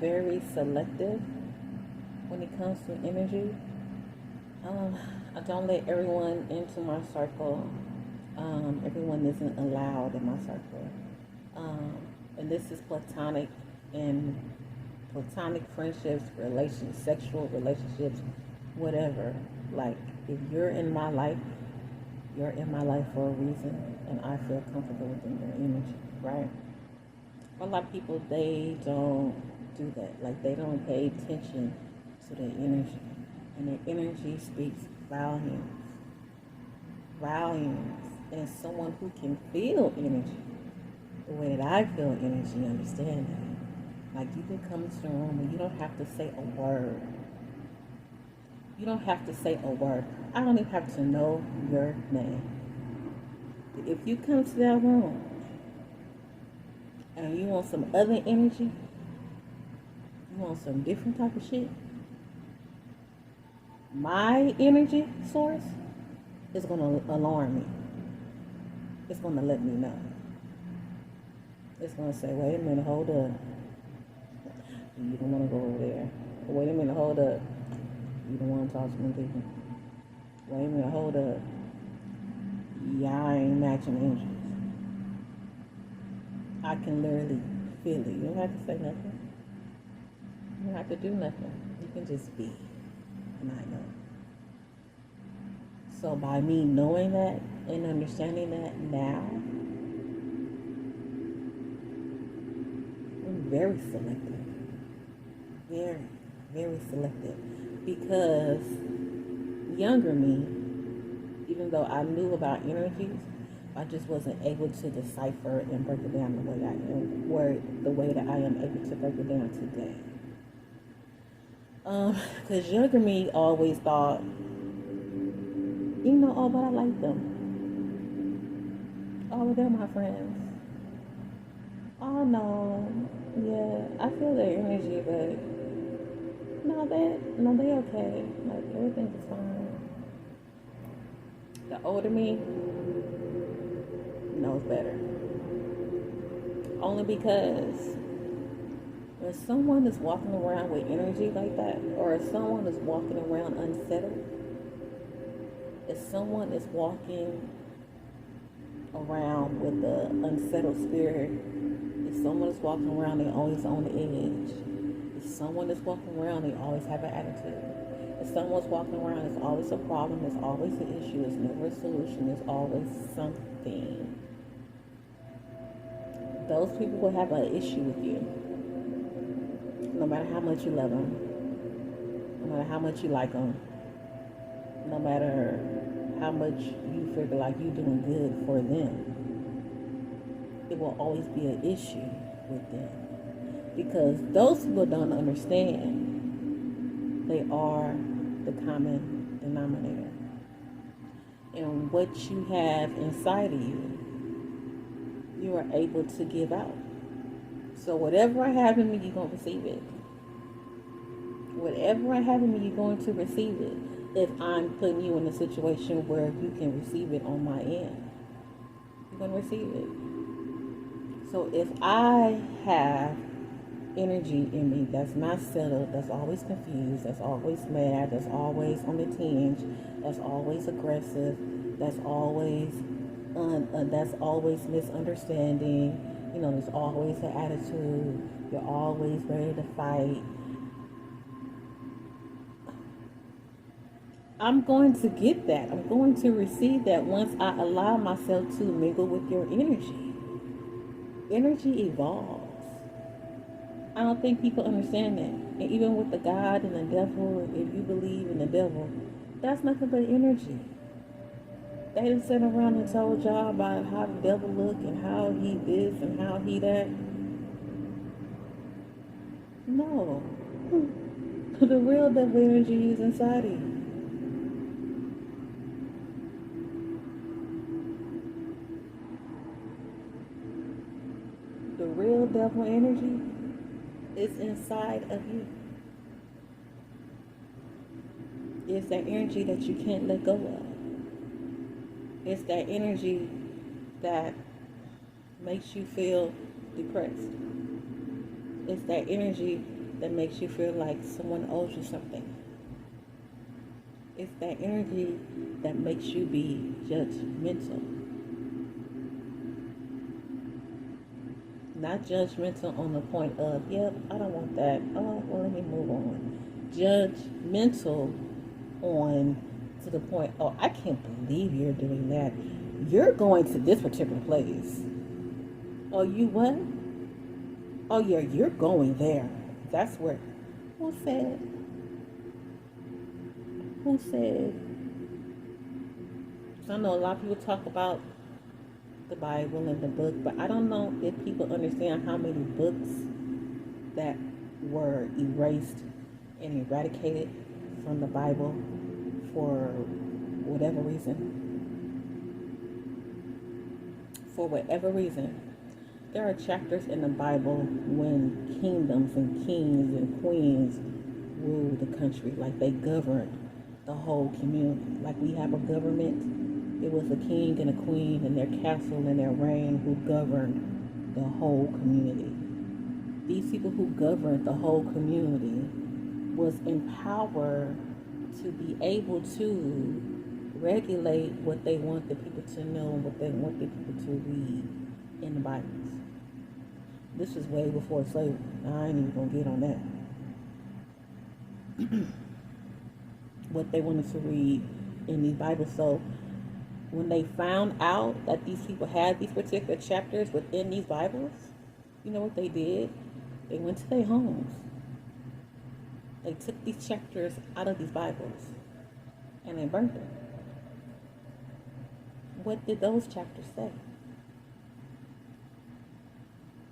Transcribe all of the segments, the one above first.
very selective when it comes to energy. I don't let everyone into my circle. Everyone isn't allowed in my circle. Um, and this is and platonic friendships, relations, sexual relationships, whatever. Like, if you're in my life, you're in my life for a reason, and I feel comfortable within your energy, right? A lot of people, they don't do that. Like, they don't pay attention to their energy, and their energy speaks volumes, volumes. And someone who can feel energy the way that I feel energy, understand that. Like, you can come into the room and you don't have to say a word. You don't have to say a word. I don't even have to know your name. If you come to that room and you want some other energy, you want some different type of shit, my energy source is going to alarm me. It's going to let me know. It's going to say, wait a minute, hold up. You don't want to go over there. Wait a minute, hold up. You don't want to talk to me people. Wait a minute, hold up. Y'all ain't matching energies. I can literally feel it. You don't have to say nothing. You don't have to do nothing. You can just be. And I know. So by me knowing that and understanding that now, I'm very selective. Very, very selective. Because younger me, even though I knew about energies, I just wasn't able to decipher and break it down the way I am, or the way that I am able to break it down today. Because younger me always thought, oh, but I like them. Oh, they're my friends. Oh no, yeah, I feel their energy, but no, they okay. Like, everything is fine. The older me knows better. Only because when someone is walking around with energy like that, or if someone is walking around unsettled, if someone is walking around with an unsettled spirit, if someone is walking around, they always on the edge. If someone is walking around, they always have an attitude. If someone's walking around, there's always a problem, there's always an issue, there's never a solution, there's always something. Those people will have an issue with you. No matter how much you love them, no matter how much you like them, no matter how much you feel like you're doing good for them, it will always be an issue with them. Because those people don't understand they are the common denominator. And what you have inside of you, you are able to give out. So whatever I have in me, you're going to receive it. Whatever I have in me, you're going to receive it. If I'm putting you in a situation where you can receive it on my end, you're going to receive it. So if I have energy in me that's not settled, that's always confused, that's always mad, that's always on the tinge, that's always aggressive, that's always misunderstanding, there's always an attitude, you're always ready to fight, I'm going to get that. I'm going to receive that once I allow myself to mingle with your energy. Energy evolves. I don't think people understand that. And even with the God and the devil, if you believe in the devil, that's nothing but energy. They didn't sit around and told y'all about how the devil look and how he this and how he that. No. The real devil energy is inside of you. The real devil energy is inside of you. It's that energy that you can't let go of. It's that energy that makes you feel depressed. It's that energy that makes you feel like someone owes you something. It's that energy that makes you be judgmental. Not judgmental on the point of, yep, I don't want that. Oh, well, let me move on. Judgmental on to the point, oh, I can't believe you're doing that. You're going to this particular place. Oh, you what? Oh, yeah, you're going there. That's where. Who said? Who said? So I know a lot of people talk about the Bible and the book, but I don't know if people understand how many books that were erased and eradicated from the Bible for whatever reason. For whatever reason. There are chapters in the Bible when kingdoms and kings and queens ruled the country, like they governed the whole community. Like we have a government, it was a king and a queen and their castle and their reign who governed the whole community. These people who governed the whole community was empowered to be able to regulate what they want the people to know and what they want the people to read in the Bibles. This was way before slavery. I ain't even gonna get on that. What they wanted to read in these Bibles. So when they found out that these people had these particular chapters within these Bibles, you know what they did? They went to their homes. They took these chapters out of these Bibles and they burnt them. What did those chapters say?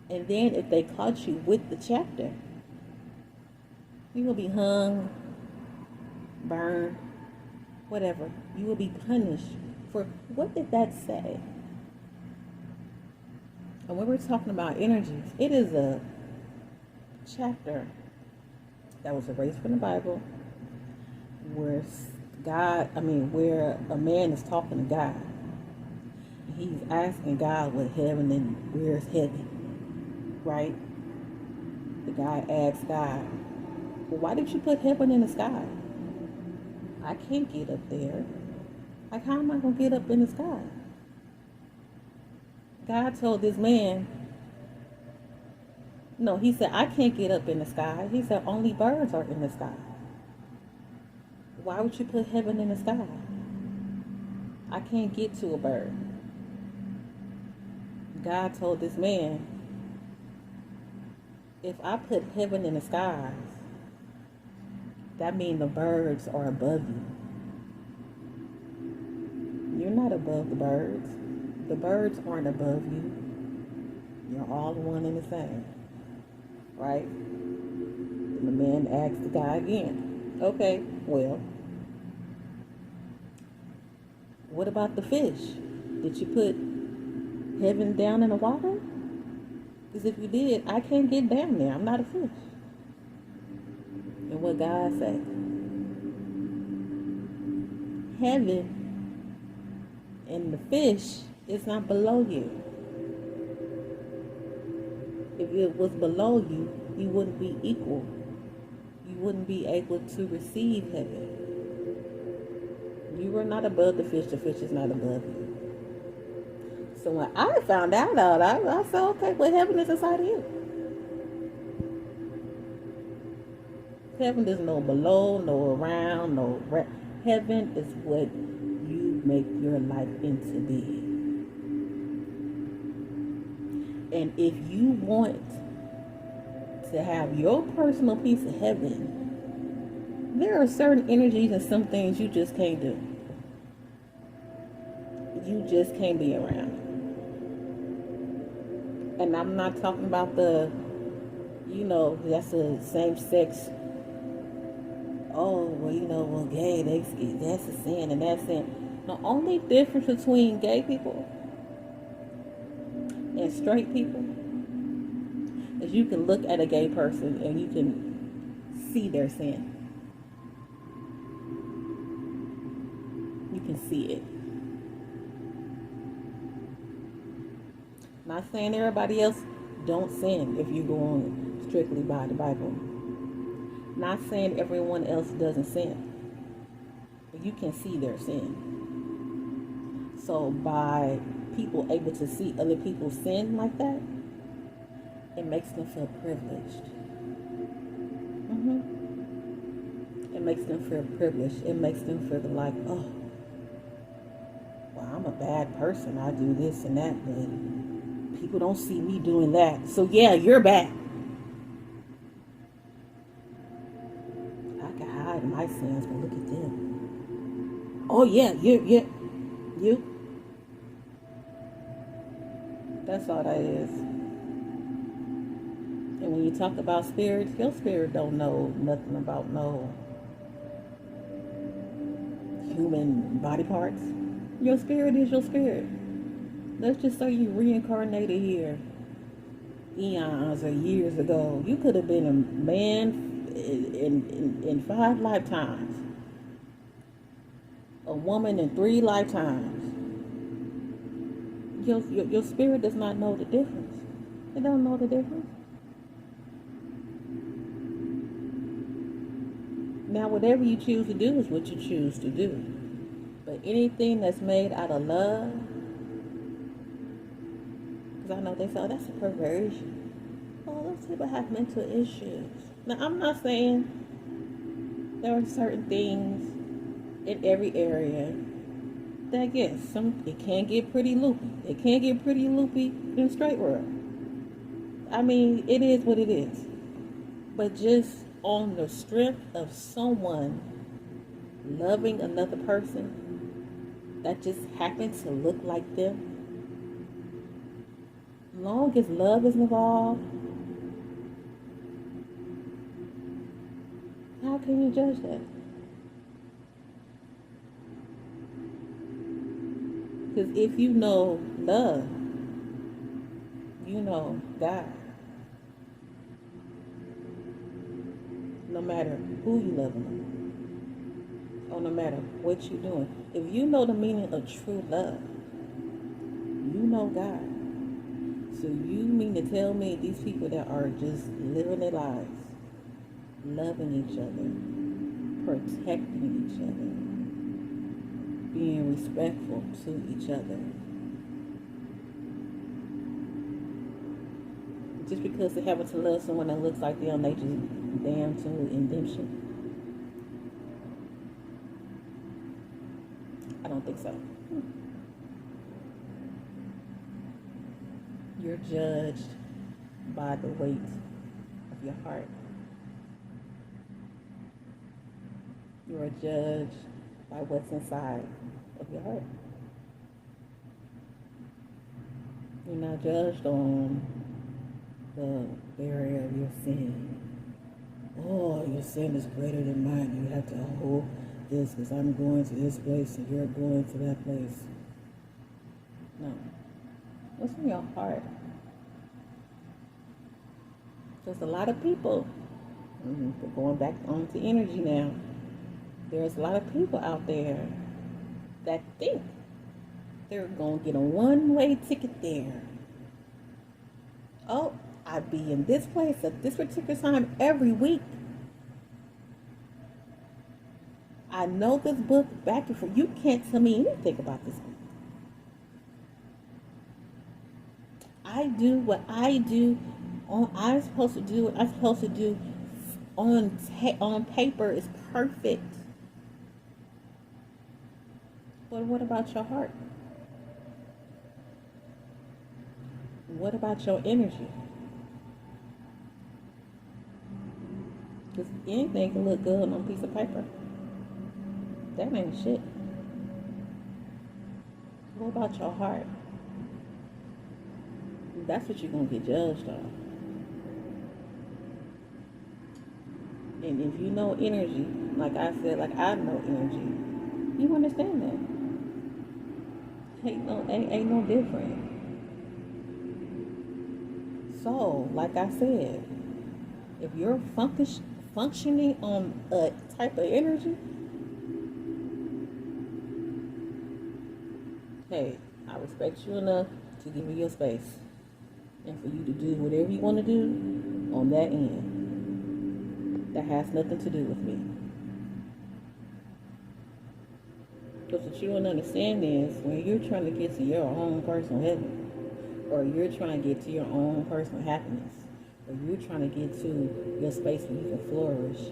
And then if they caught you with the chapter, you will be hung, burned, whatever. You will be punished for what did that say? And when we're talking about energies, it is a chapter that was erased from the Bible where where a man is talking to God. He's asking God what heaven and where's heaven. Right? The guy asks God, well, why did you put heaven in the sky? I can't get up there. Like, how am I going to get up in the sky? God told this man, no, he said, I can't get up in the sky. He said, only birds are in the sky. Why would you put heaven in the sky? I can't get to a bird. God told this man, if I put heaven in the skies, that means the birds are above you. You're not above the birds. The birds aren't above you. You're all one and the same. Right? And the man asked the guy again, okay, well, what about the fish? Did you put heaven down in the water? Because if you did, I can't get down there. I'm not a fish. And what God said, heaven and the fish is not below you. If it was below you, you wouldn't be equal. You wouldn't be able to receive heaven. You were not above the fish is not above you. So when I found that out, I said, okay, well, heaven is inside of you. Heaven is no below, no around, no heaven is what you make your life into be. And if you want to have your personal piece of heaven, there are certain energies and some things you just can't do. You just can't be around. And I'm not talking about that's a same sex. Oh, well, gay, that's a sin and that's sin. The only difference between gay people and straight people is you can look at a gay person and you can see their sin. You can see it. Not saying everybody else don't sin if you're going strictly by the Bible. Not saying everyone else doesn't sin, but you can see their sin. So by people able to see other people sin like that, it makes them feel privileged. It makes them feel privileged. It makes them feel like, oh, well, I'm a bad person. I do this and that, but people don't see me doing that. So yeah, you're bad. I can hide my sins, but look at them. Oh yeah, you. That's all that is. And when you talk about spirits, your spirit don't know nothing about no human body parts. Your spirit is your spirit. Let's just say you reincarnated here eons or years ago. You could have been a man in 5 lifetimes, a woman in 3 lifetimes. Your spirit does not know the difference. It don't know the difference. Now, whatever you choose to do is what you choose to do. But anything that's made out of love, because I know they say, oh, that's a perversion. Oh, those people have mental issues. Now, I'm not saying there are certain things in every area that, yes, it can get pretty loopy. It can get pretty loopy in the straight world. I mean, it is what it is. But just on the strength of someone loving another person that just happens to look like them, long as love is involved, how can you judge that? Because if you know love, you know God. No matter who you loving, or no matter what you're doing. If you know the meaning of true love, you know God. So you mean to tell me these people that are just living their lives, loving each other, protecting each other, being respectful to each other, just because they happen to love someone that looks like them, they just damn to redemption? I don't think so. You're judged by the weight of your heart. You are judged by what's inside of your heart. You're not judged on the barrier of your sin. Oh, your sin is greater than mine. You have to hold this because I'm going to this place and you're going to that place. No. What's in your heart? There's a lot of people, we're going back onto energy now. There's a lot of people out there that think they're going to get a one-way ticket there. Oh, I'd be in this place at this particular time every week. I know this book back and forth. You can't tell me anything about this book. I do what I do. I'm supposed to do what I'm supposed to do on paper is perfect. But what about your heart? What about your energy? Because anything can look good on a piece of paper. That ain't shit. What about your heart? That's what you're going to get judged on. And if you know energy, like I said, like I know energy, you understand that. Ain't no different. So, like I said, if you're functioning on a type of energy, hey, I respect you enough to give you your space and for you to do whatever you want to do on that end. that has nothing to do with me. Because what you don't understand is when you're trying to get to your own personal heaven, or you're trying to get to your own personal happiness, or you're trying to get to your space where you can flourish,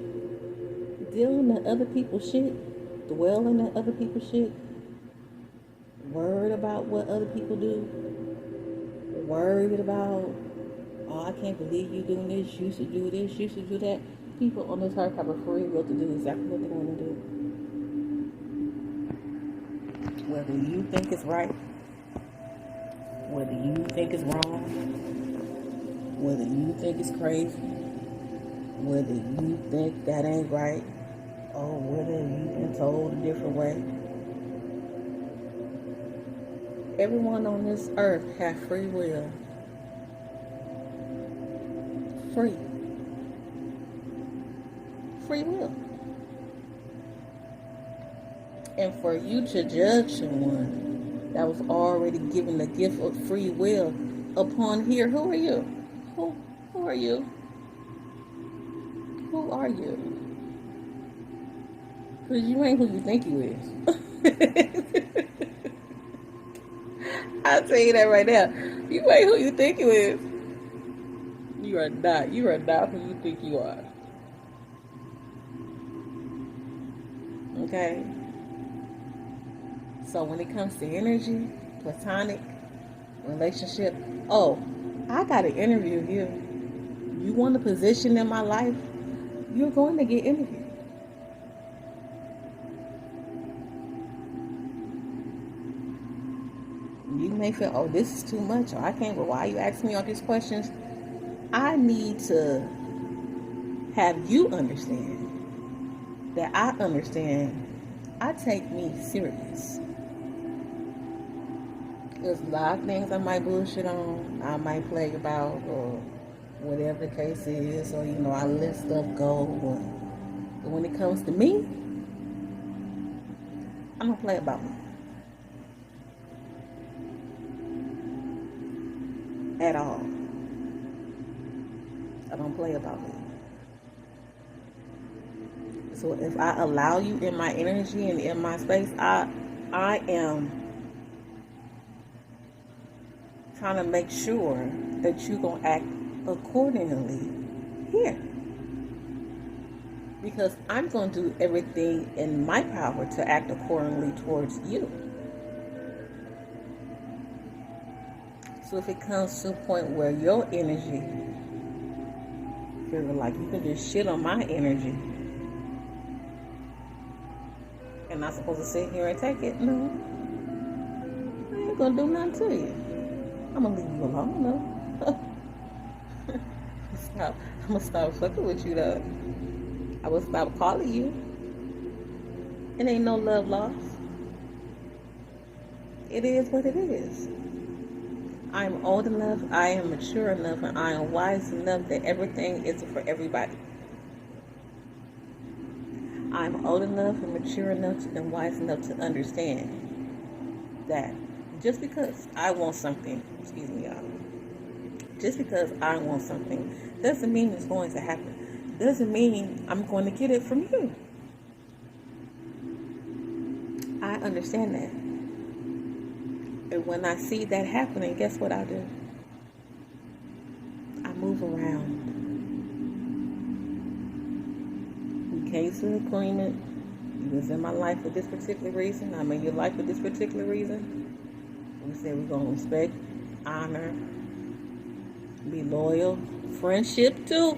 dealing with other people's shit, dwelling in other people's shit, worried about what other people do, worried about, oh, I can't believe you doing this, you should do this, you should do that. People on this earth have a free will to do exactly what they want to do. Whether you think it's right, whether you think it's wrong, whether you think it's crazy, whether you think that ain't right, or whether you've been told a different way. Everyone on this earth has free will. Free will. And for you to judge someone that was already given the gift of free will upon here, who are you? Who are you? Who are you? Because you ain't who you think you is. I'll tell you that right now. You ain't who you think you is. You are not. You are not who you think you are. Okay? So when it comes to energy, platonic, relationship, oh, I got to interview you. You want a position in my life, you're going to get interviewed. You may feel, oh, this is too much, or I can't, but why are you asking me all these questions? I need to have you understand that I understand I take me serious. There's a lot of things I might bullshit on, I might play about, or whatever the case is, or, I let stuff go. But when it comes to me, I'm going to play about me. At all. I don't play about me. So if I allow you in my energy and in my space, I am trying to make sure that you're going to act accordingly here. Because I'm going to do everything in my power to act accordingly towards you. So if it comes to a point where your energy feels like you can just shit on my energy and not supposed to sit here and take it, no. I ain't going to do nothing to you. I'm going to leave you alone, no. I'm going to stop fucking with you, though. I will stop calling you. It ain't no love lost. It is what it is. I am old enough, I am mature enough, and I am wise enough that everything isn't for everybody. I'm old enough and mature enough and wise enough to understand that just because I want something, excuse me, y'all, just because I want something doesn't mean it's going to happen. Doesn't mean I'm going to get it from you. I understand that. And when I see that happening, guess what I do? I move around. We came to an agreement. You was in my life for this particular reason. I'm in your life for this particular reason. We said we're going to respect, honor, be loyal, friendship too.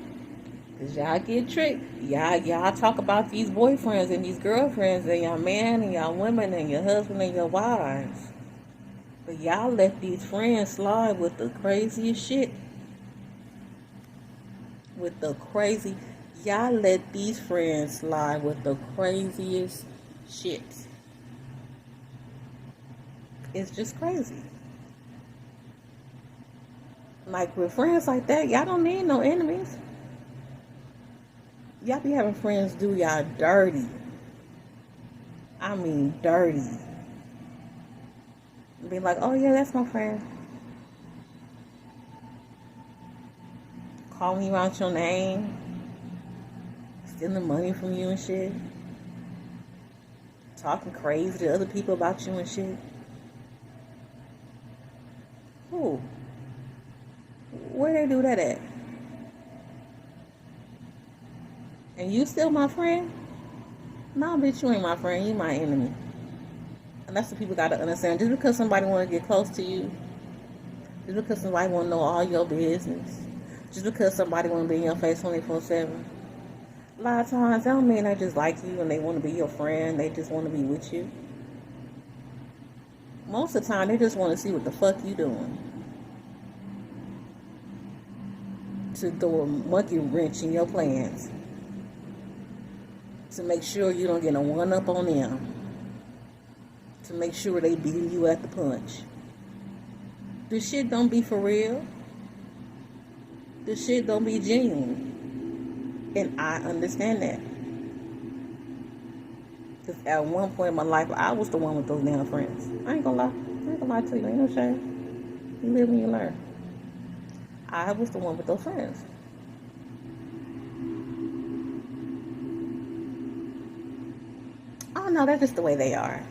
Because y'all get tricked. Y'all talk about these boyfriends and these girlfriends and your man and your women and your husband and your wives. But y'all let these friends slide with the craziest shit. Y'all let these friends slide with the craziest shit. It's just crazy. Like with friends like that, y'all don't need no enemies. Y'all be having friends do y'all dirty. I mean dirty. Be like, oh yeah, that's my friend. Calling you out your name. stealing money from you and shit, talking crazy to other people about you and shit. Who? Where they do that at? And you still my friend? No, bitch, you ain't my friend. You my enemy. And that's what people gotta understand. Just because somebody want to get close to you, just because somebody want to know all your business, just because somebody want to be in your face 24/7, a lot of times that don't mean they just like you and they want to be your friend. They just want to be with you. Most of the time, they just want to see what the fuck you doing. To throw a monkey wrench in your plans. To make sure you don't get a one-up on them. To make sure they beating you at the punch. This shit don't be for real. This shit don't be genuine. And I understand that. Because at one point in my life, I was the one with those damn friends. I ain't gonna lie. I ain't gonna lie to you. Ain't no shame. You live and you learn. I was the one with those friends. Oh no, that's just the way they are.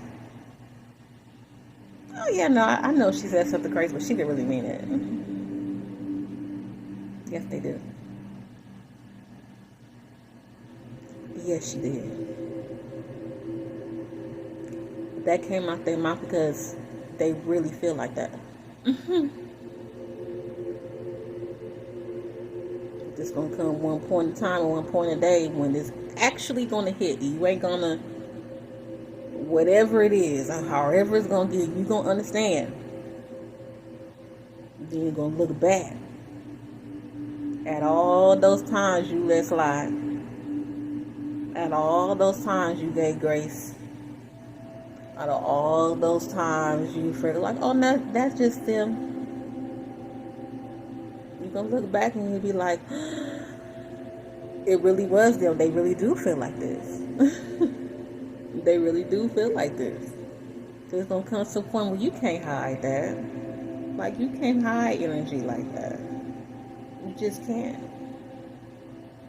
Oh yeah, no, I know she said something crazy, but she didn't really mean it. Yes, they did. Yes, she did. That came out their mouth because they really feel like that. It's gonna come one point in time or one point a day when it's actually gonna hit you. You ain't gonna, whatever it is, or however it's gonna get, you gonna understand. Then you're gonna look back at all those times you let slide, at all those times you gave grace, out of all those times you feel like, oh, no, that's just them. You're gonna look back and you'll be like, it really was them. They really do feel like this. They really do feel like this. So it's gonna come to a point where you can't hide that. Like, you can't hide energy like that. You just can't.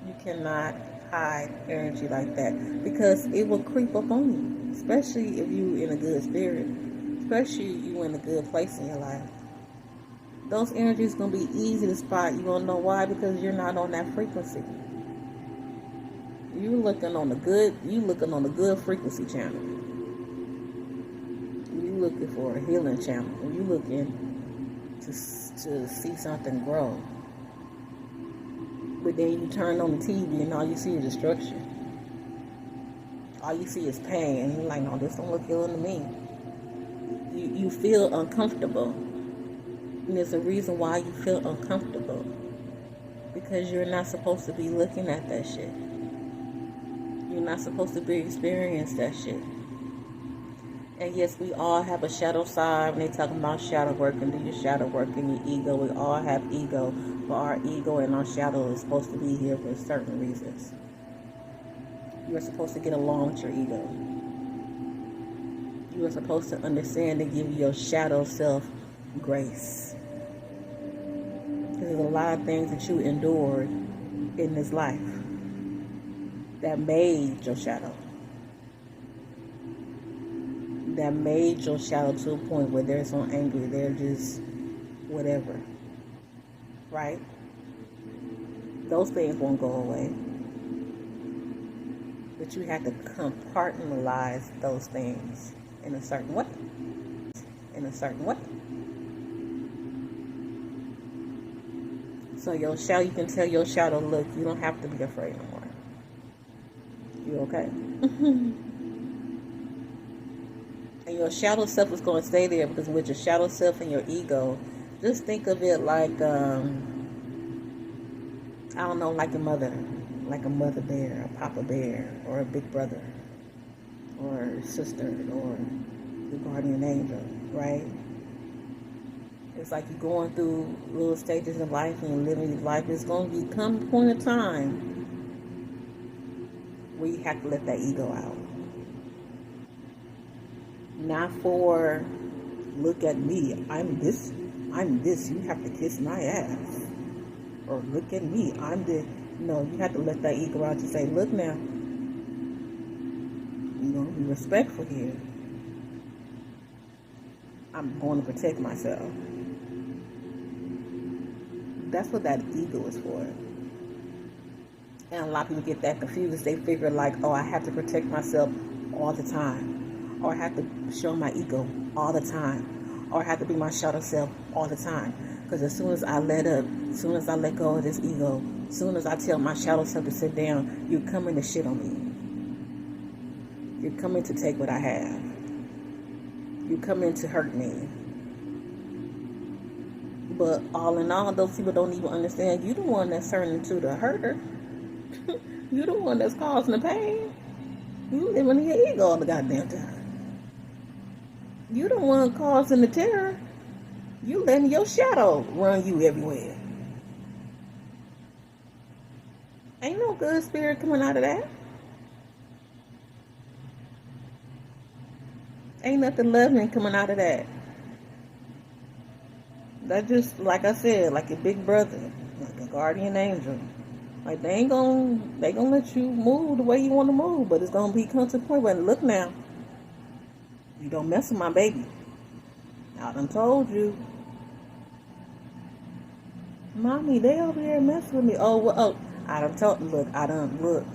You cannot hide energy like that because it will creep up on you, especially if you in a good spirit, especially you in a good place in your life. Those energies gonna be easy to spot. You gonna know why? Because you're not on that frequency. You looking on the good frequency channel. You looking for a healing channel. You looking to see something grow. But then you turn on the TV and all you see is destruction. All you see is pain, and you're like, no, this don't look healing to me. You feel uncomfortable. And there's a reason why you feel uncomfortable. Because you're not supposed to be looking at that shit. You're not supposed to be experiencing that shit. And yes, we all have a shadow side. When they talking about shadow work and do your shadow work and your ego, we all have ego. But our ego and our shadow is supposed to be here for certain reasons. You're supposed to get along with your ego. You are supposed to understand and give your shadow self grace. There's a lot of things that you endured in this life that made your shadow. That made your shadow to a point where they're so angry, they're just whatever. Right? Those things won't go away. But you have to compartmentalize those things in a certain way. In a certain way. So your shadow, you can tell your shadow, look, you don't have to be afraid no more. You okay? And your shadow self is going to stay there because with your shadow self and your ego, just think of it like, I don't know, like a mother bear, a papa bear, or a big brother, or sister, or your guardian angel, right? It's like you're going through little stages of life and you're living your life. It's going to come a point of time where you have to let that ego out. Not for, look at me, I'm this, you have to kiss my ass. Or look at me, I'm the, No, you have to let that ego out. You say, look now, you're going to be respectful here. I'm going to protect myself. That's what that ego is for. And a lot of people get that confused. They figure like, oh, I have to protect myself all the time. Or I have to show my ego all the time. Or I have to be my shadow self all the time. Because as soon as I let up, as soon as I let go of this ego, as soon as I tell my shadow self to sit down, you're coming to shit on me. You're coming to take what I have. You're coming to hurt me. But all in all, those people don't even understand you the one that's turning into the hurter. You the one that's causing the pain. You living in your ego all the goddamn time. You the one causing the terror. You letting your shadow run you everywhere. Ain't no good spirit coming out of that. Ain't nothing loving coming out of that. That just, like I said, like a big brother, like a guardian angel. Like they gonna let you move the way you want to move, but it's gonna come to the point where, look now, you don't mess with my baby. I done told you, mommy, they over there messing with me. Oh, well, oh, I done told. Look.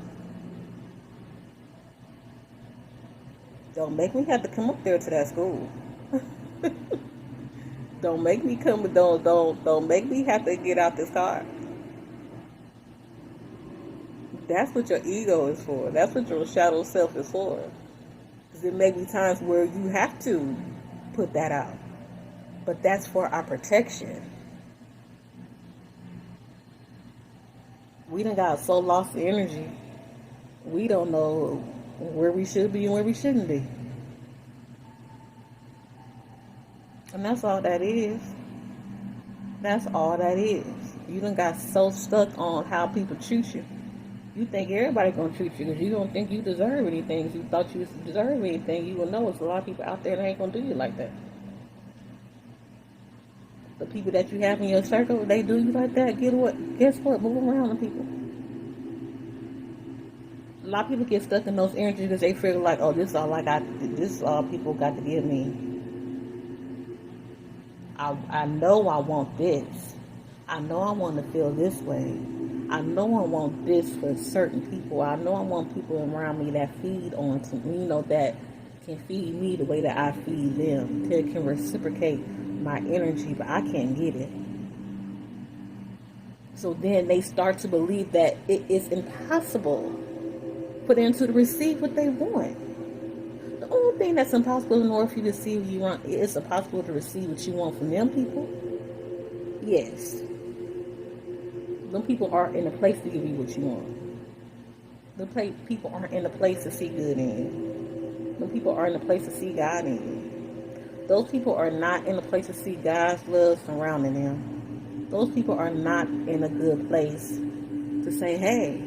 Don't make me have to come up there to that school. Don't make me come. Don't make me have to get out this car. That's what your ego is for. That's what your shadow self is for. Because it may be times where you have to put that out. But that's for our protection. We done got so lost in energy. We don't know where we should be and where we shouldn't be. And that's all that is. That's all that is. You done got so stuck on how people treat you. You think everybody gonna treat you because you don't think you deserve anything. If you thought you deserve anything, you will know there's a lot of people out there that ain't gonna do you like that. The people that you have in your circle, they do you like that. Guess what? Move around the people. A lot of people get stuck in those energies because they feel like, oh, this is all I got. This is all people got to give me. I know I want this. I know I want to feel this way. I know I want this for certain people. I know I want people around me that feed on to me, that can feed me the way that I feed them. That can reciprocate my energy, but I can't get it. So then they start to believe that it is impossible for them to receive what they want. The only thing that's impossible in order for you to see what you want, it's impossible to receive what you want from them people. Yes. Them people aren't in a place to give you what you want. Them people aren't in a place to see good in you. Them people are in a place to see God in you. Those people are not in a place to see God's love surrounding them. Those people are not in a good place to say, hey,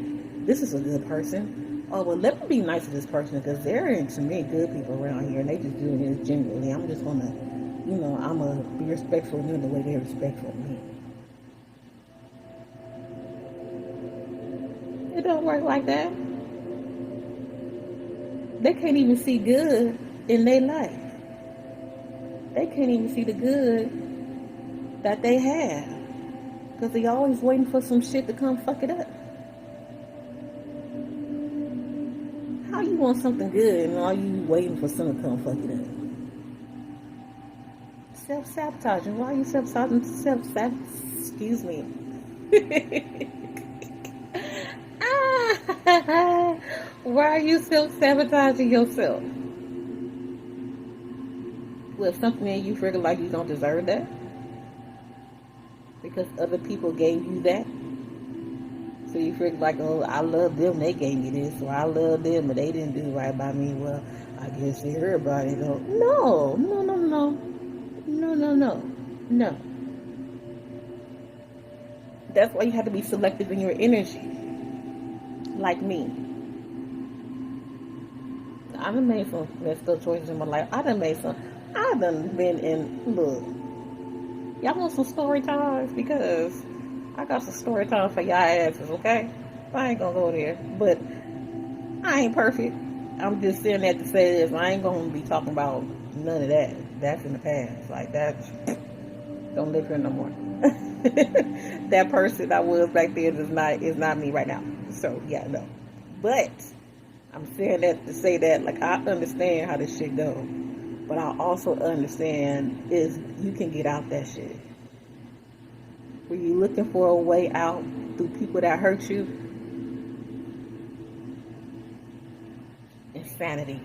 this is a good person. Oh, well, let me be nice to this person because they're, to me, good people around here and they just doing this genuinely. I'm just going to, I'm going to be respectful of them the way they're respectful of me. It don't work like that. They can't even see good in their life. They can't even see the good that they have. Because they always waiting for some shit to come fuck it up. How you want something good and are you waiting for something to come fuck it up? Self-sabotaging. Why are you self-sabotaging? Excuse me. Why are you self-sabotaging yourself? With something that you feel like you don't deserve that? Because other people gave you that? So you feel like, oh, I love them, they gave me this. Or I love them, but they didn't do right by me. Well, I guess everybody don't. No. That's why you have to be selective in your energy. Like me. I done made some messed up choices in my life. I done been in, look. Y'all want some story times? Because I got some story time for y'all asses, okay? I ain't gonna go there. But I ain't perfect. I'm just saying that to say this. I ain't gonna be talking about none of that. That's in the past. Like that, don't live here no more. That person I was back then is not me right now. So yeah, no. But I'm saying that to say that like I understand how this shit go, but I also understand is you can get out that shit. Were you looking for a way out through people that hurt you? Insanity.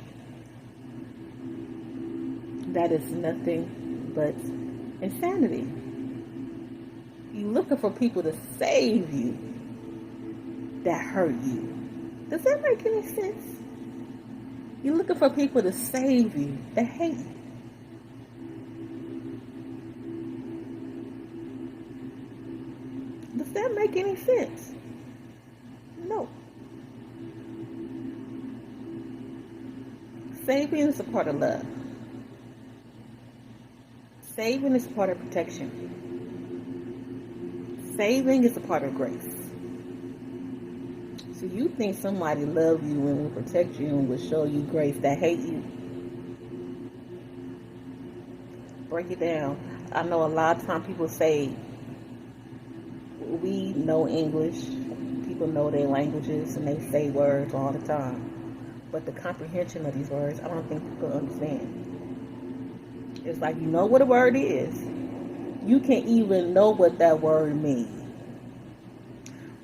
That is nothing but insanity. You looking for people to save you that hurt you. Does that make any sense? You're looking for people to save you that hate you. Does that make any sense? No. Saving is a part of love. Saving is a part of protection. Saving is a part of grace. So you think somebody love you and will protect you and will show you grace that hate you? Break it down. I know a lot of times people say, we know English, people know their languages and they say words all the time. But the comprehension of these words, I don't think people understand. It's like you know what a word is. You can even know what that word means.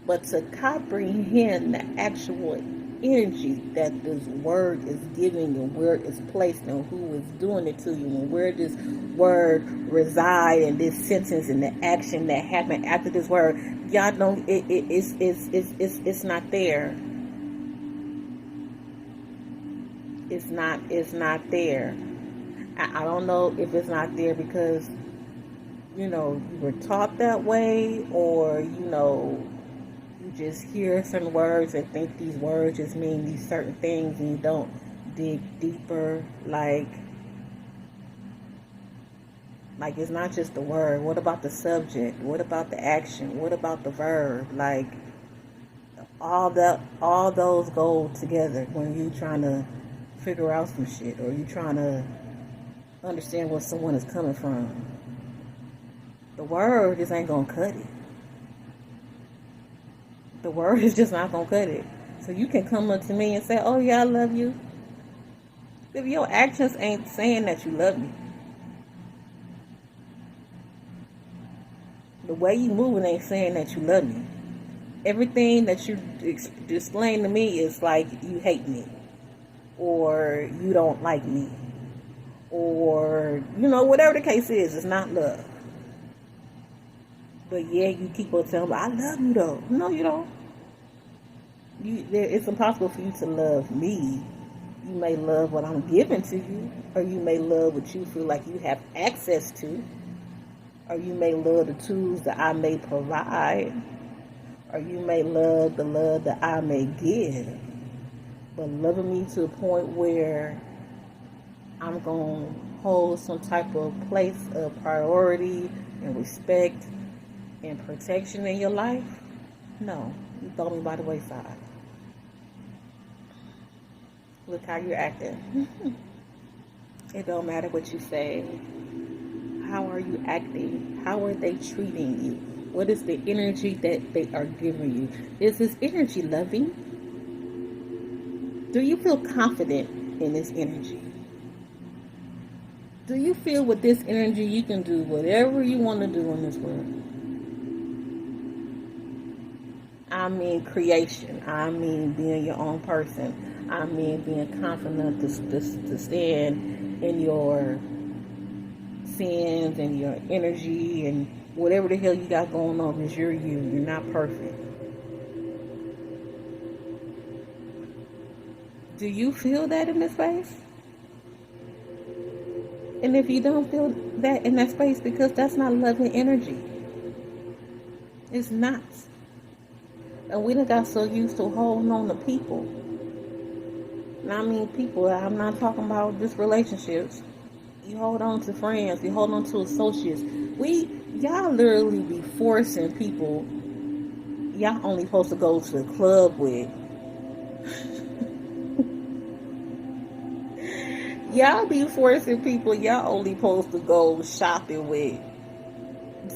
But to comprehend the actual energy that this word is giving and where it's placed and who is doing it to you and where this word reside in this sentence and the action that happened after this word, y'all don't. It's not there. It's not there. I don't know if it's not there because you were taught that way, or you just hear certain words and think these words just mean these certain things and you don't dig deeper. Like it's not just the word. What about the subject? What about the action? What about the verb? Like all those go together when you trying to figure out some shit or you trying to understand where someone is coming from. The word just ain't gonna cut it. The word is just not gonna cut it. So you can come up to me and say, "Oh yeah, I love you." If your actions ain't saying that you love me, the way you moving ain't saying that you love me. Everything that you explain to me is like you hate me, or you don't like me, or whatever the case is. It's not love. But yeah, you keep on telling me, I love you though. No, you don't. It's impossible for you to love me. You may love what I'm giving to you, or you may love what you feel like you have access to, or you may love the tools that I may provide, or you may love the love that I may give. But loving me to a point where I'm going to hold some type of place of priority and respect and protection in your life? No, you throw me by the wayside. Look how you're acting. It don't matter what you say. How are you acting? How are they treating you? What is the energy that they are giving you? Is this energy loving? Do you feel confident in this energy? Do you feel with this energy you can do whatever you want to do in this world? I mean creation. I mean being your own person. I mean being confident to stand in your sins and your energy and whatever the hell you got going on, because you're you. You're not perfect. Do you feel that in this space? And if you don't feel that in that space, because that's not loving energy. It's not. And we done got so used to holding on to people. And I mean people, I'm not talking about just relationships. You hold on to friends, you hold on to associates. Y'all literally be forcing people, y'all only supposed to go to the club with. Y'all be forcing people y'all only supposed to go shopping with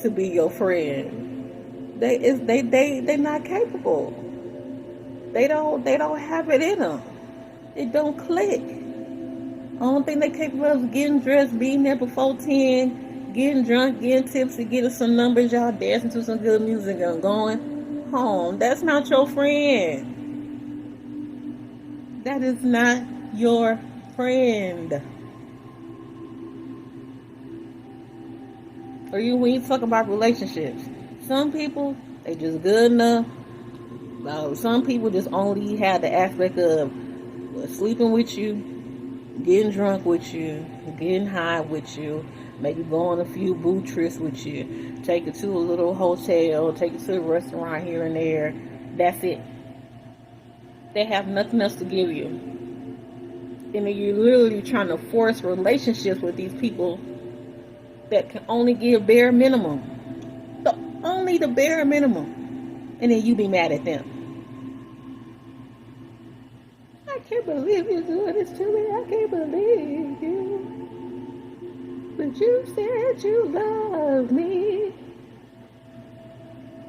to be your friend. They not capable. They don't have it in them. It don't click. Only thing they capable of is getting dressed, being there before 10, getting drunk, getting tipsy, getting some numbers, y'all dancing to some good music and going home. That's not your friend. That is not your friend. Or when you talk about relationships, some people, they just good enough. Some people just only have the aspect of sleeping with you, getting drunk with you, getting high with you, maybe going a few boot trips with you, take you to a little hotel, take you to a restaurant here and there. That's it. They have nothing else to give you. And then you're literally trying to force relationships with these people that can only give bare minimum. Only the bare minimum. And then you be mad at them. I can't believe you're doing this to me. I can't believe you. But you said you love me.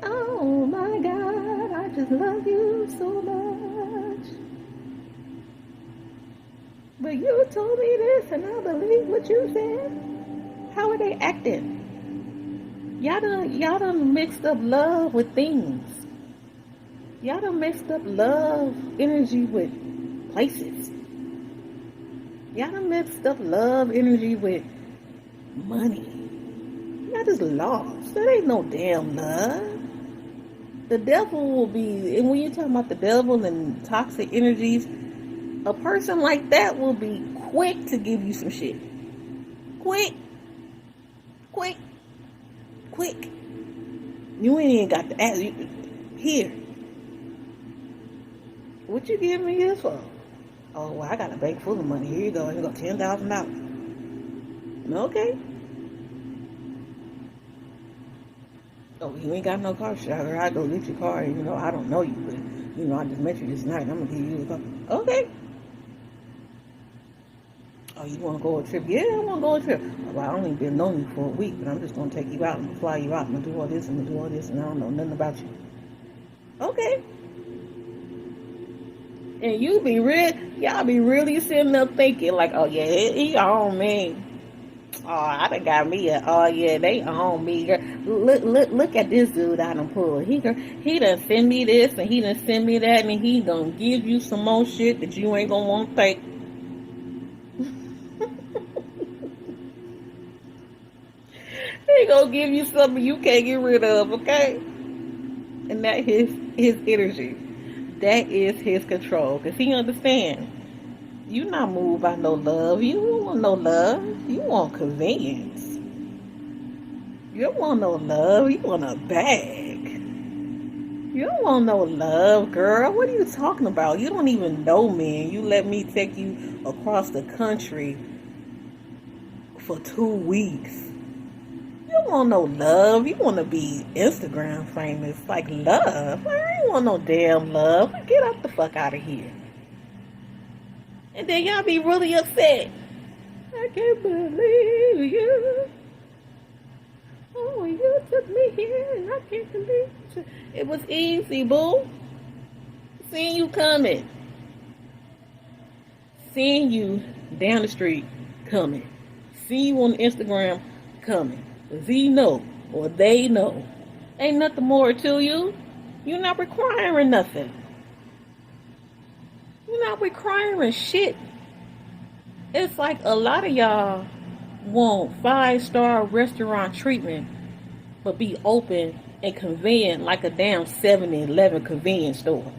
Oh my God, I just love you so much. But you told me this and I believe what you said. How are they acting? Y'all done mixed up love with things. Y'all done mixed up love energy with places. Y'all done mixed up love energy with money. Y'all just lost. That ain't no damn love. The devil will be, and when you talk about the devil and toxic energies, a person like that will be quick to give you some shit. Quick. You ain't even got to ask. Here. What you giving me this for? Oh, well, I got a bank full of money. Here you go. Here you go, $10,000. Okay. Oh, you ain't got no car. I go get your car. I don't know you, but I just met you this night. I'm gonna give you the car. Okay. Oh, you want to go on a trip? Yeah, I want to go on a trip. Well, I only been knowing you for a week, but I'm just going to take you out. I'm going to fly you out. I'm going to do all this. And I don't know nothing about you. Okay. And y'all be really sitting up thinking like, oh yeah, he on me. Oh, I done got me oh yeah, they on me. Look at this dude I done pulled. He done send me this and he done send me that and he gonna give you some more shit that you ain't gonna want to take. He gonna give you something you can't get rid of, okay? And that is his energy. That is his control. Because he understands. You not moved by no love. You don't want no love. You want convenience. You don't want no love. You want a bag. You don't want no love, girl. What are you talking about? You don't even know me. And you let me take you across the country for 2 weeks. You don't want no love. You want to be Instagram famous. Like love. I ain't want no damn love. Get up the fuck out of here. And then y'all be really upset. I can't believe you. Oh, you took me here and I can't believe you. It was easy, boo. Seeing you coming. Seeing you down the street coming. See you on Instagram coming. They know. Ain't nothing more to you. You're not requiring nothing. You're not requiring shit. It's like a lot of y'all want 5-star restaurant treatment, but be open and convenient like a damn 7-Eleven convenience store.